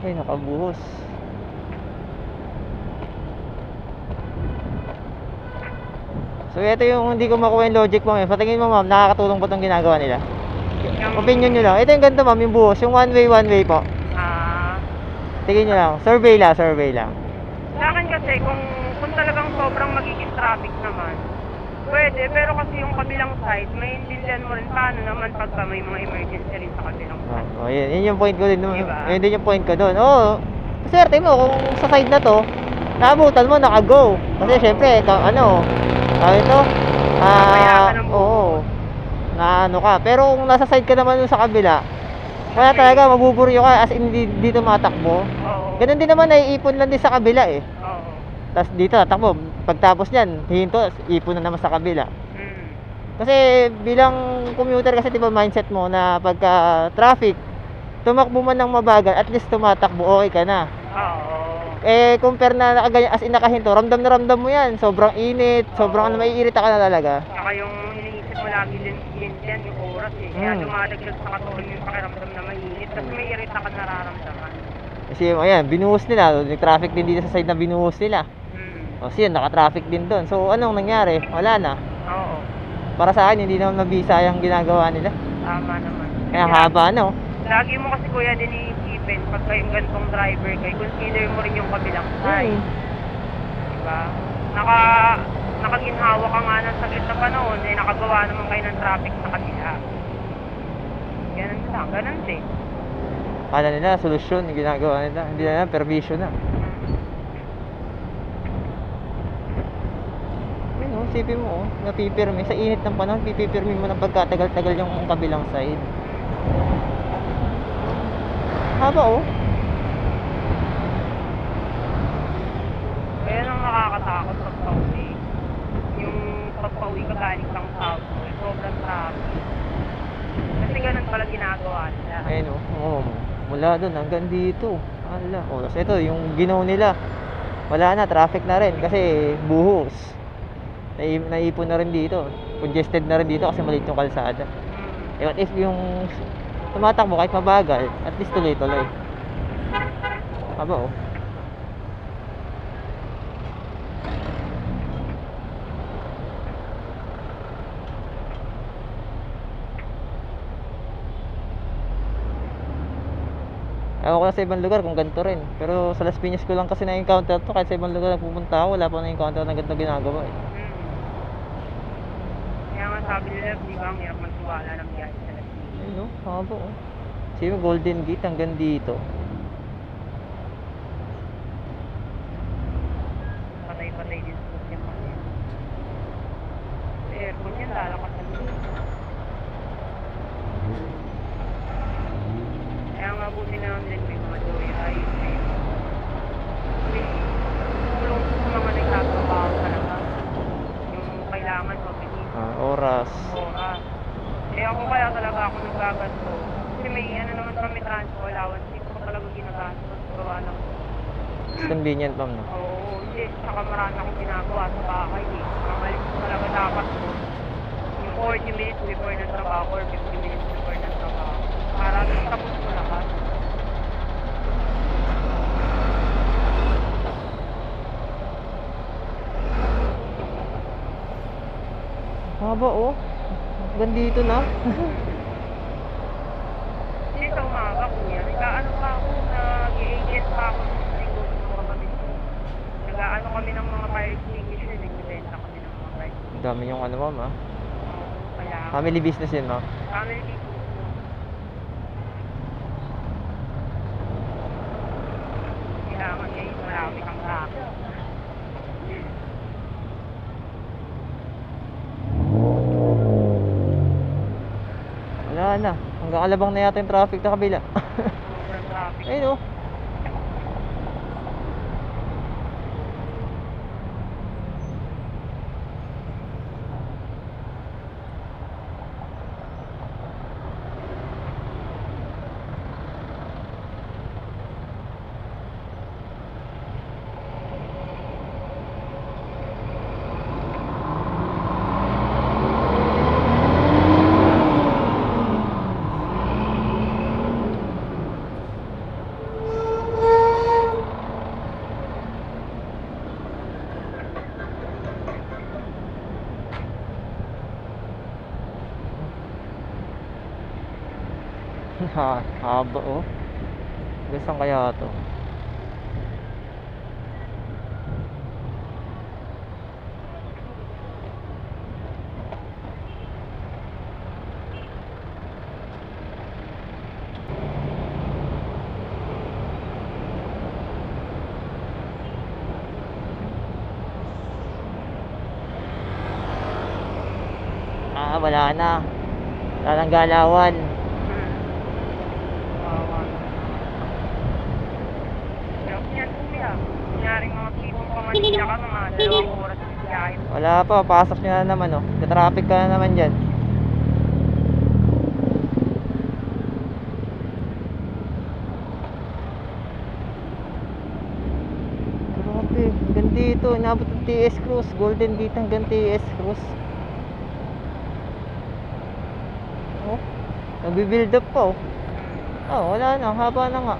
Ay, nakabuhos. So ito yung hindi ko makuha yung logic mo. Patingin mo ma'am, nakakatulong ba itong ginagawa nila? Opinion nyo lang. Ito yung ganito ma'am, yung buhos. Yung one way po. Tingin nyo lang. Survey lang. Sa akin kasi kung talagang sobrang magiging traffic naman, pwede, pero kasi yung kabilang side, maintindihan mo rin paano naman pagka may mga emergency rin sa kabilang side. Yun yung point ko din. Diba? Yun din yung point ko doon. Swerte mo kung sa side na to, naabutan mo, naka-go. Kasi syempre, ito, na ano ka. Pero kung nasa side ka naman sa kabila, wala talaga, mabuburyo ka as in hindi tumatakbo. Ganun din naman, naiipon lang din sa kabila eh. Tapos dito, takbo. Pagtapos niyan, hinto, ipon na naman sa kabila. Kasi bilang commuter kasi diba mindset mo na pagka traffic, tumakbo man ng mabagal, at least tumatakbo, okay ka na. Compare na as in nakahinto, ramdam na ramdam mo yan. Sobrang init, sobrang maiirita ka na talaga. Saka yung iniisip mo lagi din yan, yung oras eh. Kaya dumadagdag sa katawan yung pakiramdam na mainit. Kasi may irita ka nararamdaman. Kasi ayan, binuhos nila. Yung traffic din dito sa side na binuhos nila. Kasi yun, naka-traffic din doon. So anong nangyari? Wala na. Para sa akin, hindi naman mabisa yung ginagawa nila. Tama naman. Kaya haba no. Lagi mo kasi kuya din iisipin pag kayong gantong driver kayo, consider mo rin yung kabilang side. Diba? Nakaginhawa ka nga ng saglit na panahon, nakagawa naman kayo ng traffic sa kanila. Ganun din. Kala nila, solusyon yung ginagawa nila. Hindi na permission na. Sipin mo, napipirmi. Sa init ng panahon, pipipirmi mo ng pagkatagal-tagal yung kabilang side. Haba Kaya nang nakakatakot pagpauwi. Yung pagpauwi ka galing kang south, sobrang traffic. Kasi ganun pala ginagawa nila. Ayun mula doon hanggang dito. Tapos ito, yung ginaw nila. Wala na, traffic na rin kasi buhos. Naipon na rin dito. Congested na rin dito kasi maliit yung kalsada. What if yung tumatakbo kahit mabagal, at least tuloy-tuloy. Haba Ewan ko na sa ibang lugar kung ganito rin. Pero sa Las Piñas ko lang kasi na-encounter to. Kahit sa ibang lugar na pupunta ako, wala pa na-encounter na ganito ginagawa eh. Kaya nga sabi nila, di ba ang hirap magtiwala ng biyahe sa Las Piñas. Ayun haba Sige, Golden Gate hanggang dito. Patay-patay din sa yung kasi. Sa aircon yan, lalakas na dito. Kaya nga buti na lang din may mga joyride. May tulong sa mga nagtatrabaho talaga. Yung kailangan mabilis. Oras. Ako kaya talaga ako nagaganto. Kasi may naman kami transpo allowance. Hindi ko talaga ginaganto. Gawa lang. Convenient ma'am no? Hindi. Saka marami akong ginagawa sa bahay eh. Mamalis ko talaga dapat ko. Yung 40 minutes before ng trabaho or 50 minutes before ng trabaho. Para tapos ko lahat. Haba Gandito na. Dito umaga kuya. Nag-aano pa ako, nag-i-agent pa ako sa linggo ng mga kapatid ko. Nag-aano kami ng mga fire extinguisher. Nagbibenta kami ng mga fire extinguisher. Dami yung ma'am Kaya family business yun ma'am. family business. Kailangan ngayon marami kang traffic. Wala na. Hanggang Alabang na yata yung traffic na kabila. Sobrang traffic. Ayun Haba oh. Gusto kaya to? Wala na. Wala nang galawan. Yan kuya, nanyaring mga tipong Manila ka, mga 2 oras ng biyahe. Wala pa, pasok nyo na naman oh. Traffic ka na naman dyan. Grabe, hanggang dito. Inabot ng TS Cruz. Golden Gate hanggang TS Cruz. Oh, nagbi-build up pa oh. Oh, wala na, haba na nga.